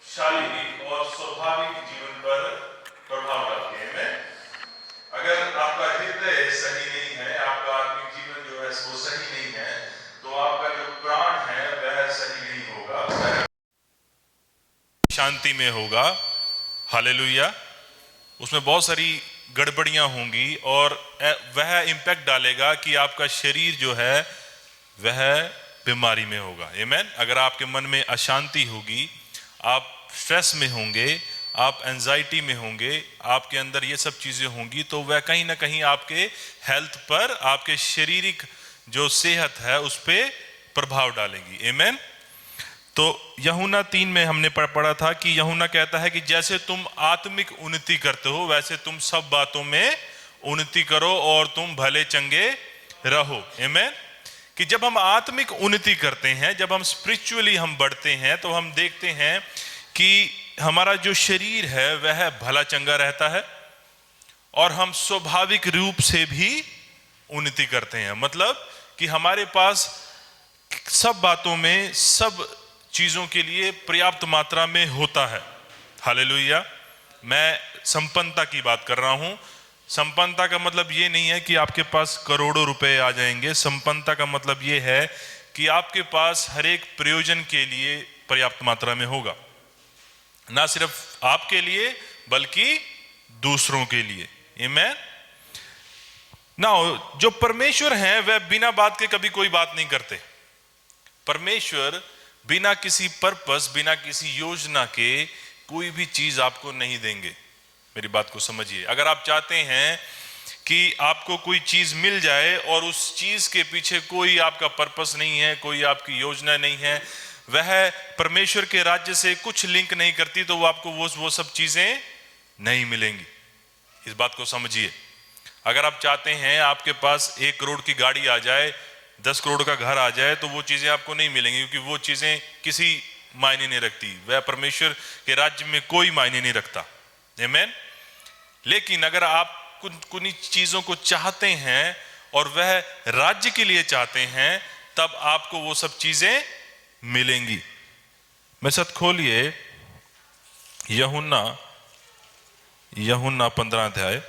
शारीरिक और स्वाभाविक जीवन पर प्रभाव डालती है। अगर आपका हृदय सही नहीं है, आपका आत्मिक जीवन जो है वो सही नहीं है, तो आपका जो प्राण है वह सही नहीं होगा, वह शांति में होगा। हालेलुया। उसमें बहुत सारी गड़बड़ियां होंगी और वह इंपैक्ट डालेगा कि आपका शरीर जो है वह बीमारी में होगा। आमीन। अगर आपके मन में अशांति होगी, आप स्ट्रेस में होंगे, आप एंजाइटी में होंगे, आपके अंदर ये सब चीजें होंगी, तो वह कहीं ना कहीं आपके हेल्थ पर, आपके शारीरिक जो सेहत है उस पर प्रभाव डालेगी। आमीन। तो यूहन्ना 3 में हमने पढ़ा था कि यूहन्ना कहता है कि जैसे तुम आत्मिक उन्नति करते हो वैसे तुम सब बातों में उन्नति करो और तुम भले चंगे रहो। आमीन। कि जब हम आत्मिक उन्नति करते हैं, जब हम स्पिरिचुअली हम बढ़ते हैं, तो हम देखते हैं कि हमारा जो शरीर है वह भला चंगा रहता है और हम स्वाभाविक रूप से भी उन्नति करते हैं। मतलब कि हमारे पास सब बातों में, सब चीजों के लिए पर्याप्त मात्रा में होता है। हालेलुया। मैं संपन्नता की बात कर रहा हूं। संपन्नता का मतलब ये नहीं है कि आपके पास करोड़ों रुपए आ जाएंगे। संपन्नता का मतलब ये है कि आपके पास हर एक प्रयोजन के लिए पर्याप्त मात्रा में होगा, ना सिर्फ आपके लिए बल्कि दूसरों के लिए। आमीन। ना जो परमेश्वर हैं वह बिना बात के कभी कोई बात नहीं करते। परमेश्वर बिना किसी पर्पस, बिना किसी योजना के कोई भी चीज आपको नहीं देंगे। मेरी बात को समझिए। अगर आप चाहते हैं कि आपको कोई चीज मिल जाए और उस चीज के पीछे कोई आपका पर्पस नहीं है, कोई आपकी योजना नहीं है, वह परमेश्वर के राज्य से कुछ लिंक नहीं करती, तो वो आपको वो सब चीजें नहीं मिलेंगी। इस बात को समझिए। अगर आप चाहते हैं आपके पास 1 करोड़ की गाड़ी आ जाए, 10 करोड़ का घर आ जाए, तो वो चीजें आपको नहीं मिलेंगी, क्योंकि वो चीजें किसी मायने नहीं रखती। वह परमेश्वर के राज्य में कोई मायने नहीं रखता। आमीन। लेकिन अगर आप कुछ चीजों को चाहते हैं और वह राज्य के लिए चाहते हैं, तब आपको वो सब चीजें मिलेंगी। मेरे साथ खोलिए यूहन्ना 15 अध्याय।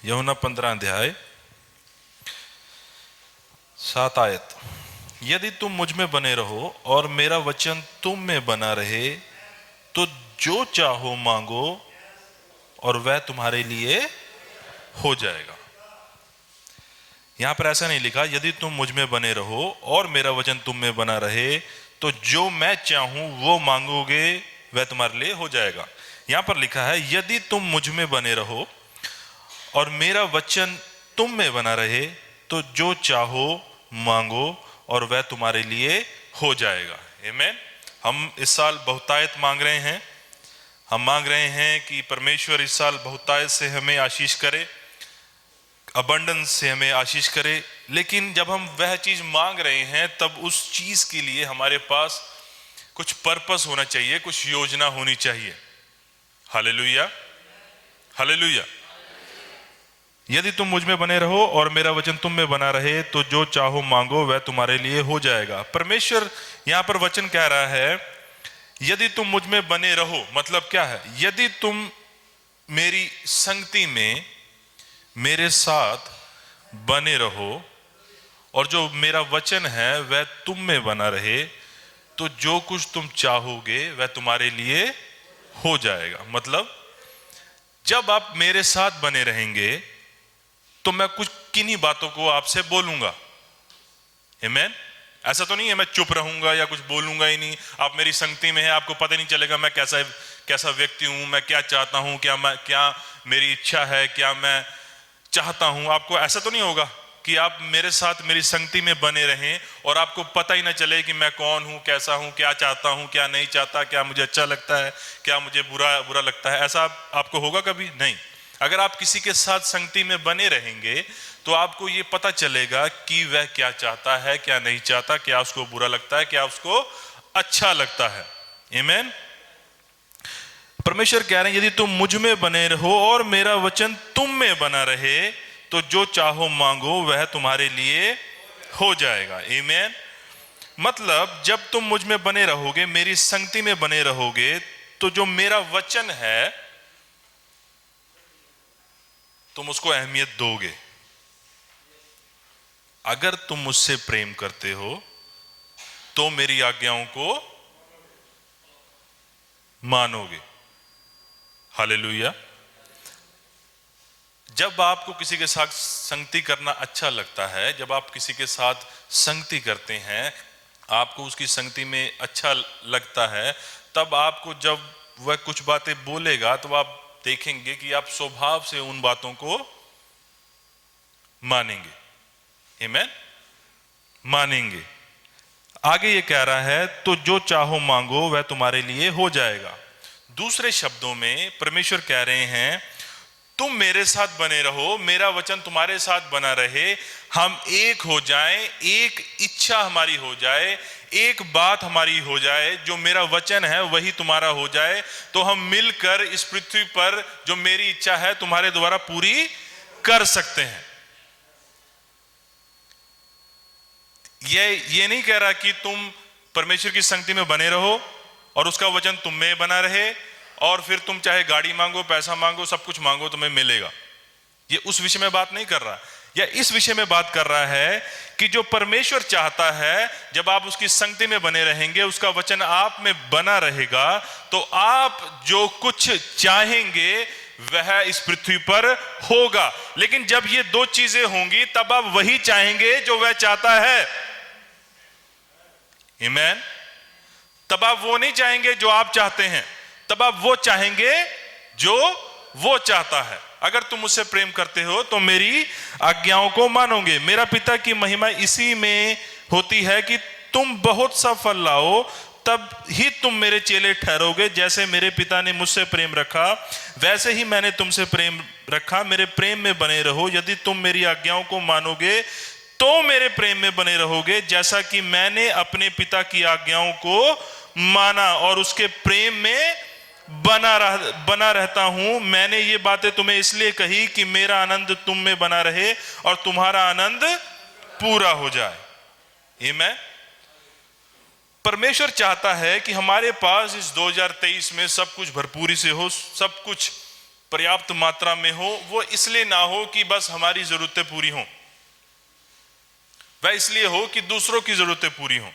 यूहन्ना 15 अध्याय 7 आयत। यदि तुम मुझ में बने रहो और मेरा वचन तुम में बना रहे, तो जो चाहो मांगो और वह तुम्हारे लिए हो जाएगा। यहां पर ऐसा नहीं लिखा यदि तुम मुझ में बने रहो और मेरा वचन तुम में बना रहे, तो जो मैं चाहूं वो मांगोगे वह तुम्हारे लिए हो जाएगा। यहां पर लिखा है यदि तुम मुझ में बने रहो और मेरा वचन तुम में बना रहे, तो जो चाहो मांगो और वह तुम्हारे लिए हो जाएगा। आमीन। हम इस साल बहुतायत मांग रहे हैं। हम मांग रहे हैं कि परमेश्वर इस साल बहुतायत से हमें आशीष करे, अबंडेंस से हमें आशीष करे। लेकिन जब हम वह चीज मांग रहे हैं, तब उस चीज के लिए हमारे पास कुछ पर्पस होना चाहिए, कुछ योजना होनी चाहिए। हालेलुया। हालेलुया। यदि तुम मुझ में बने रहो और मेरा वचन तुम में बना रहे, तो जो चाहो मांगो वह तुम्हारे लिए हो जाएगा। परमेश्वर यहां पर वचन कह रहा है यदि तुम मुझ में बने रहो, मतलब क्या है? यदि तुम मेरी संगति में मेरे साथ बने रहो और जो मेरा वचन है वह तुम में बना रहे, तो जो कुछ तुम चाहोगे वह तुम्हारे लिए हो जाएगा। मतलब जब आप मेरे साथ बने रहेंगे तो मैं कुछ किन्हीं बातों को आपसे बोलूंगा। आमीन। ऐसा तो नहीं है मैं चुप रहूंगा या कुछ बोलूंगा ही नहीं। आप मेरी संगति में है, आपको पता नहीं चलेगा मैं कैसा व्यक्ति हूं, मैं क्या चाहता हूं, क्या मेरी इच्छा है, क्या मैं चाहता हूं। आपको ऐसा तो नहीं होगा कि आप मेरे साथ मेरी संगति में बने रहें और आपको पता ही ना चले कि मैं कौन हूं, कैसा हूं, क्या चाहता हूं, क्या नहीं चाहता, क्या मुझे अच्छा लगता है, क्या मुझे बुरा लगता है। ऐसा आपको होगा कभी? नहीं। अगर आप किसी के साथ संगति में बने रहेंगे तो आपको ये पता चलेगा कि वह क्या चाहता है, क्या नहीं चाहता, क्या उसको बुरा लगता है, क्या उसको अच्छा लगता है। आमीन। परमेश्वर कह रहे हैं यदि तुम मुझ में बने रहो और मेरा वचन तुम में बना रहे तो जो चाहो मांगो वह तुम्हारे लिए हो जाएगा। आमीन। मतलब जब तुम मुझ में बने रहोगे, मेरी संगति में बने रहोगे, तो जो मेरा वचन है तुम उसको अहमियत दोगे। अगर तुम मुझसे प्रेम करते हो तो मेरी आज्ञाओं को मानोगे। हालेलुया। जब आपको किसी के साथ संगति करना अच्छा लगता है, जब आप किसी के साथ संगति करते हैं, आपको उसकी संगति में अच्छा लगता है, तब आपको जब वह कुछ बातें बोलेगा तो आप देखेंगे कि आप स्वभाव से उन बातों को मानेंगे। आमीन। मानेंगे। आगे ये कह रहा है तो जो चाहो मांगो वह तुम्हारे लिए हो जाएगा। दूसरे शब्दों में परमेश्वर कह रहे हैं तुम मेरे साथ बने रहो, मेरा वचन तुम्हारे साथ बना रहे, हम एक हो जाएं, एक इच्छा हमारी हो जाए, एक बात हमारी हो जाए, जो मेरा वचन है वही तुम्हारा हो जाए, तो हम मिलकर इस पृथ्वी पर जो मेरी इच्छा है तुम्हारे द्वारा पूरी कर सकते हैं। ये नहीं कह रहा कि तुम परमेश्वर की संगति में बने रहो और उसका वचन तुम में बना रहे और फिर तुम चाहे गाड़ी मांगो, पैसा मांगो, सब कुछ मांगो तुम्हें मिलेगा। ये उस विषय में बात नहीं कर रहा, या इस विषय में बात कर रहा है कि जो परमेश्वर चाहता है जब आप उसकी संगति में बने रहेंगे, उसका वचन आप में बना रहेगा, तो आप जो कुछ चाहेंगे वह इस पृथ्वी पर होगा। लेकिन जब ये दो चीजें होंगी तब आप वही चाहेंगे जो वह चाहता है। आमीन। तब आप वो नहीं चाहेंगे जो आप चाहते हैं, तब आप वो चाहेंगे जो वो चाहता है। अगर तुम मुझसे प्रेम करते हो तो मेरी आज्ञाओं को मानोगे। मेरा पिता की महिमा इसी में होती है कि तुम बहुत सा फल लाओ, तब ही तुम मेरे चेले ठहरोगे। जैसे मेरे पिता ने मुझसे प्रेम रखा वैसे ही मैंने तुमसे प्रेम रखा, मेरे प्रेम में बने रहो। यदि तुम मेरी आज्ञाओं को मानोगे तो मेरे प्रेम में बने रहोगे, जैसा कि मैंने अपने पिता की आज्ञाओं को माना और उसके प्रेम में बना रहता हूं। मैंने ये बातें तुम्हें इसलिए कही कि मेरा आनंद तुम में बना रहे और तुम्हारा आनंद पूरा हो जाए। आमीन। परमेश्वर चाहता है कि हमारे पास इस 2023 में सब कुछ भरपूरी से हो, सब कुछ पर्याप्त मात्रा में हो। वो इसलिए ना हो कि बस हमारी जरूरतें पूरी हों, वह इसलिए हो कि दूसरों की जरूरतें पूरी हों।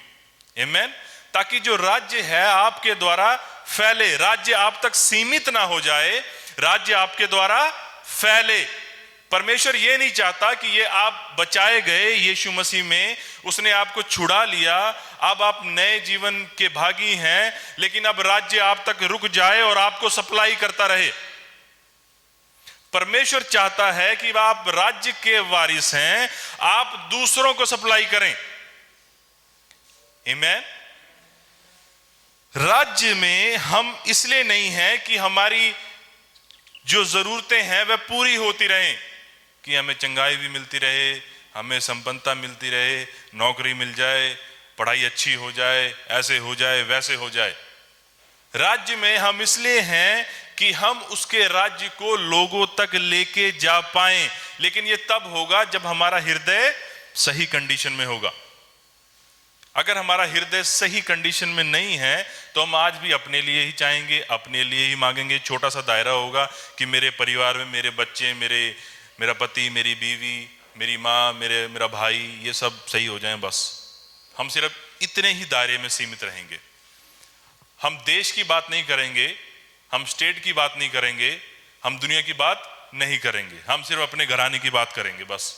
आमीन। ताकि जो राज्य है आपके द्वारा फैले, राज्य आप तक सीमित ना हो जाए, राज्य आपके द्वारा फैले। परमेश्वर ये नहीं चाहता कि ये आप बचाए गए यीशु मसीह में, उसने आपको छुड़ा लिया, अब आप नए जीवन के भागी हैं, लेकिन अब राज्य आप तक रुक जाए और आपको सप्लाई करता रहे। परमेश्वर चाहता है कि आप राज्य के वारिस हैं, आप दूसरों को सप्लाई करें। आमीन। राज्य में हम इसलिए नहीं हैं कि हमारी जो जरूरतें हैं वह पूरी होती रहें, कि हमें चंगाई भी मिलती रहे, हमें संपन्नता मिलती रहे, नौकरी मिल जाए, पढ़ाई अच्छी हो जाए, ऐसे हो जाए, वैसे हो जाए। राज्य में हम इसलिए हैं कि हम उसके राज्य को लोगों तक लेके जा पाएं, लेकिन यह तब होगा जब हमारा हृदय सही कंडीशन में होगा। अगर हमारा हृदय सही कंडीशन में नहीं है तो हम आज भी अपने लिए ही चाहेंगे, अपने लिए ही मांगेंगे। छोटा सा दायरा होगा कि मेरे परिवार में मेरे बच्चे, मेरा पति, मेरी बीवी, मेरी माँ, मेरा भाई, ये सब सही हो जाएं, बस हम सिर्फ इतने ही दायरे में सीमित रहेंगे। हम देश की बात नहीं करेंगे, हम स्टेट की बात नहीं करेंगे, हम दुनिया की बात नहीं करेंगे, हम सिर्फ अपने घराने की बात करेंगे बस।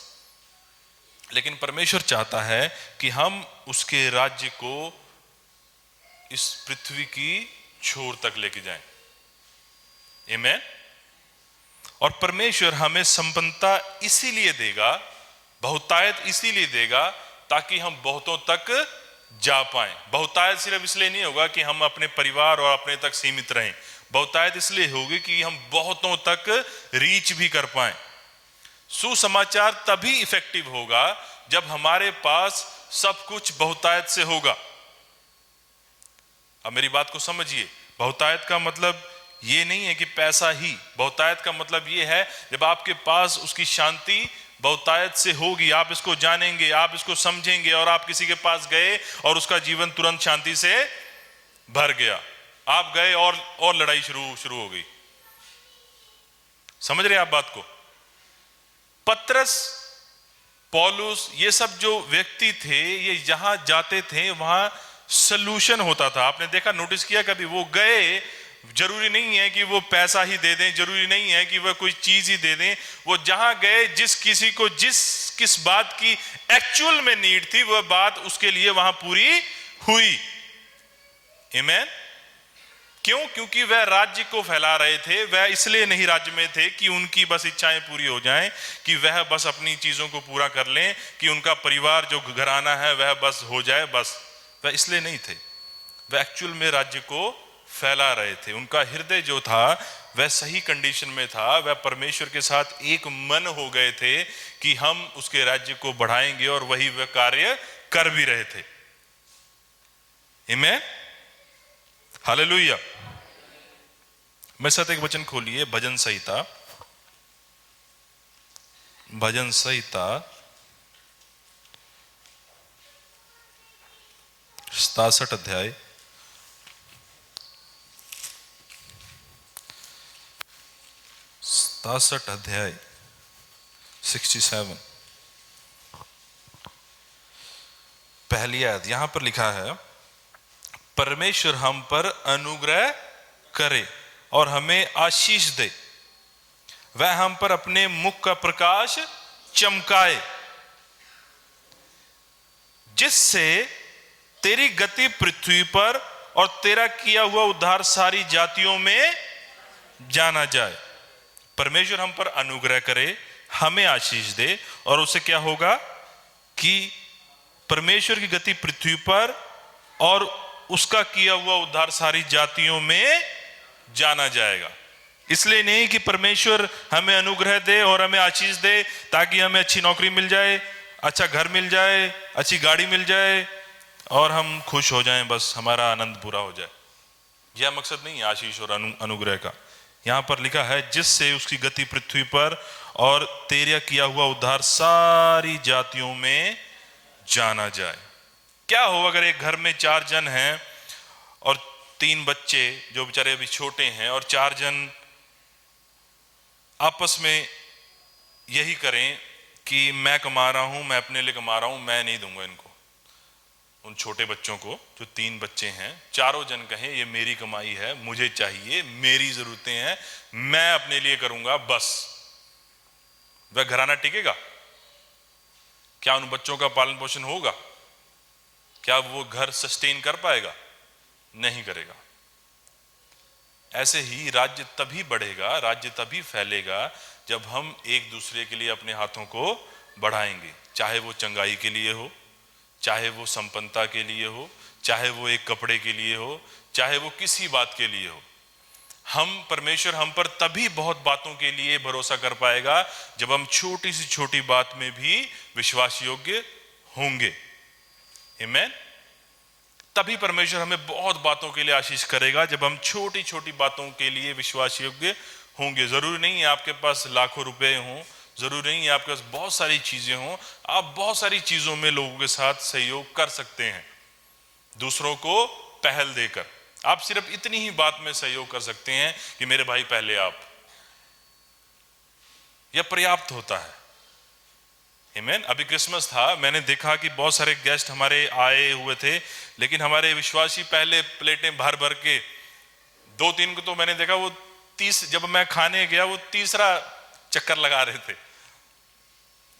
लेकिन परमेश्वर चाहता है कि हम उसके राज्य को इस पृथ्वी की छोर तक लेके जाएं। आमीन। और परमेश्वर हमें संपन्नता इसीलिए देगा, बहुतायत इसीलिए देगा, ताकि हम बहुतों तक जा पाएं। बहुतायत सिर्फ इसलिए नहीं होगा कि हम अपने परिवार और अपने तक सीमित रहें, बहुतायत इसलिए होगी कि हम बहुतों तक रीच भी कर पाएं। सुसमाचार तभी इफेक्टिव होगा जब हमारे पास सब कुछ बहुतायत से होगा। अब मेरी बात को समझिए, बहुतायत का मतलब ये नहीं है कि पैसा ही। बहुतायत का मतलब ये है जब आपके पास उसकी शांति बहुतायत से होगी, आप इसको जानेंगे, आप इसको समझेंगे, और आप किसी के पास गए और उसका जीवन तुरंत शांति से भर गया, आप गए और लड़ाई शुरू हो गई। समझ रहे आप बात को? पतरस, पौलुस, ये सब जो व्यक्ति थे, ये जहां जाते थे वहां सलूशन होता था। आपने देखा, नोटिस किया कभी? वो गए, जरूरी नहीं है कि वो पैसा ही दे दें, जरूरी नहीं है कि वह कोई चीज ही दे दें। वो जहां गए, जिस किसी को किस बात की एक्चुअल में नीड थी, वह बात उसके लिए वहां पूरी हुई। आमीन। क्यों? क्योंकि वह राज्य को फैला रहे थे। वह इसलिए नहीं राज्य में थे कि उनकी बस इच्छाएं पूरी हो जाएं, कि वह बस अपनी चीजों को पूरा कर लें, कि उनका परिवार जो घराना है वह बस हो जाए, बस। वह इसलिए नहीं थे, वह एक्चुअल में राज्य को फैला रहे थे। उनका हृदय जो था वह सही कंडीशन में था। वह परमेश्वर के साथ एक मन हो गए थे कि हम उसके राज्य को बढ़ाएंगे, और वही वह कार्य कर भी रहे थे। आमीन, हालेलुया। मेरे साथ एक वचन खोलिए, भजन संहिता, भजन संहिता 67 अध्याय 67 अध्याय 67 पहली आयत। यहां पर लिखा है, परमेश्वर हम पर अनुग्रह करे और हमें आशीष दे, वह हम पर अपने मुख का प्रकाश चमकाए, जिससे तेरी गति पृथ्वी पर और तेरा किया हुआ उद्धार सारी जातियों में जाना जाए। परमेश्वर हम पर अनुग्रह करे, हमें आशीष दे, और उससे क्या होगा कि परमेश्वर की गति पृथ्वी पर और उसका किया हुआ उद्धार सारी जातियों में जाना जाएगा। इसलिए नहीं कि परमेश्वर हमें अनुग्रह दे और हमें आशीष दे ताकि हमें अच्छी नौकरी मिल जाए, अच्छा घर मिल जाए, अच्छी गाड़ी मिल जाए और हम खुश हो जाएं, बस हमारा आनंद पूरा हो जाए। यह मकसद नहीं है आशीष और अनुग्रह का। यहां पर लिखा है, जिससे उसकी गति पृथ्वी पर और तेरा किया हुआ उद्धार सारी जातियों में जाना जाए। क्या हो अगर एक घर में 4 जन हैं और 3 बच्चे जो बेचारे अभी छोटे हैं, और 4 जन आपस में यही करें कि मैं कमा रहा हूं, मैं अपने लिए कमा रहा हूं, मैं नहीं दूंगा इनको, उन छोटे बच्चों को, जो 3 बच्चे हैं, चारों जन कहें ये मेरी कमाई है, मुझे चाहिए, मेरी जरूरतें हैं, मैं अपने लिए करूंगा बस। वह घराना टिकेगा? क्या उन बच्चों का पालन पोषण होगा? क्या वो घर सस्टेन कर पाएगा? नहीं करेगा। ऐसे ही राज्य तभी बढ़ेगा, राज्य तभी फैलेगा जब हम एक दूसरे के लिए अपने हाथों को बढ़ाएंगे, चाहे वो चंगाई के लिए हो, चाहे वो संपन्नता के लिए हो, चाहे वो एक कपड़े के लिए हो, चाहे वो किसी बात के लिए हो। परमेश्वर हम पर तभी बहुत बातों के लिए भरोसा कर पाएगा जब हम छोटी सी छोटी बात में भी विश्वास योग्य होंगे। आमीन। तभी परमेश्वर हमें बहुत बातों के लिए आशीष करेगा जब हम छोटी छोटी बातों के लिए विश्वास योग्य होंगे। जरूरी नहीं है आपके पास लाखों रुपए हों, जरूरी नहीं है आपके पास बहुत सारी चीजें हों, आप बहुत सारी चीजों में लोगों के साथ सहयोग कर सकते हैं, दूसरों को पहल देकर। आप सिर्फ इतनी ही बात में सहयोग कर सकते हैं कि मेरे भाई पहले आप, यह पर्याप्त होता है। आमीन। अभी क्रिसमस था, मैंने देखा कि बहुत सारे गेस्ट हमारे आए हुए थे, लेकिन हमारे विश्वासी पहले प्लेटें भर भर के, 2-3 को तो मैंने देखा वो जब मैं खाने गया वो तीसरा चक्कर लगा रहे थे।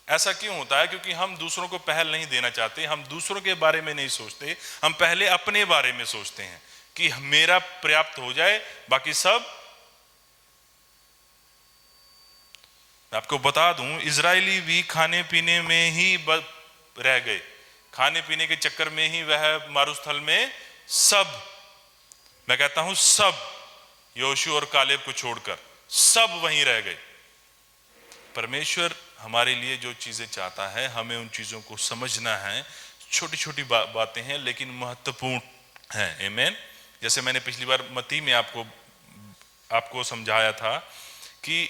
ऐसा क्यों होता है? क्योंकि हम दूसरों को पहल नहीं देना चाहते, हम दूसरों के बारे में नहीं सोचते, हम पहले अपने बारे में सोचते हैं कि मेरा पर्याप्त हो जाए, बाकी सब। आपको बता दूं, इजरायली भी खाने पीने में ही रह गए, खाने पीने के चक्कर में ही वह मारुस्थल में सब, मैं कहता हूं सब, योशू और कालेब को छोड़कर सब वहीं रह गए। परमेश्वर हमारे लिए जो चीजें चाहता है हमें उन चीजों को समझना है। छोटी छोटी बातें हैं लेकिन महत्वपूर्ण हैं। आमीन। जैसे मैंने पिछली बार मत्ती में आपको आपको समझाया था कि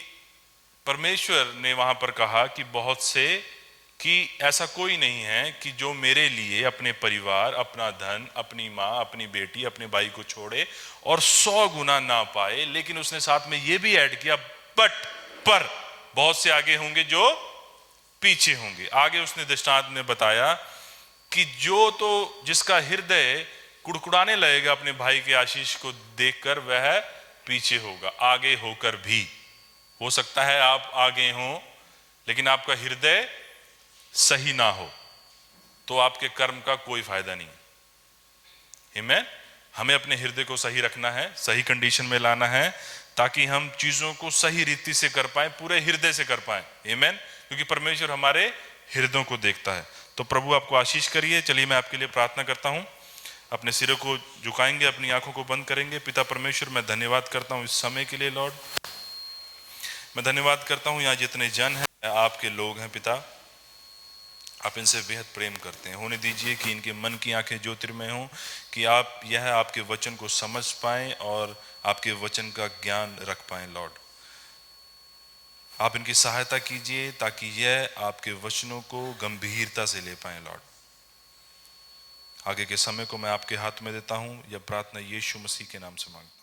परमेश्वर ने वहां पर कहा कि बहुत से, कि ऐसा कोई नहीं है कि जो मेरे लिए अपने परिवार, अपना धन, अपनी माँ, अपनी बेटी, अपने भाई को छोड़े और 100 गुना ना पाए। लेकिन उसने साथ में ये भी ऐड किया, पर बहुत से आगे होंगे जो पीछे होंगे। आगे उसने दृष्टांत में बताया कि जो तो जिसका हृदय कुड़कुड़ाने लगेगा अपने भाई के आशीष को देखकर, वह पीछे होगा। आगे होकर भी हो सकता है आप आगे हो, लेकिन आपका हृदय सही ना हो तो आपके कर्म का कोई फायदा नहीं। आमीन। हमें अपने हृदय को सही रखना है, सही कंडीशन में लाना है, ताकि हम चीजों को सही रीति से कर पाए, पूरे हृदय से कर पाए। आमीन। क्योंकि परमेश्वर हमारे हृदयों को देखता है। तो प्रभु आपको आशीष करिए। चलिए मैं आपके लिए प्रार्थना करता हूं। अपने सिरों को झुकाएंगे, अपनी आंखों को बंद करेंगे। पिता परमेश्वर, मैं धन्यवाद करता हूं इस समय के लिए लॉर्ड। मैं धन्यवाद करता हूं यहाँ जितने जन हैं आपके लोग हैं पिता, आप इनसे बेहद प्रेम करते हैं। होने दीजिए कि इनके मन की आंखें ज्योतिर्मय हों, कि आप यह आपके वचन को समझ पाएं और आपके वचन का ज्ञान रख पाएं लॉर्ड। आप इनकी सहायता कीजिए ताकि यह आपके वचनों को गंभीरता से ले पाएं लॉर्ड। आगे के समय को मैं आपके हाथ में देता हूं। यह प्रार्थना यीशु मसीह के नाम से मांगता हूं।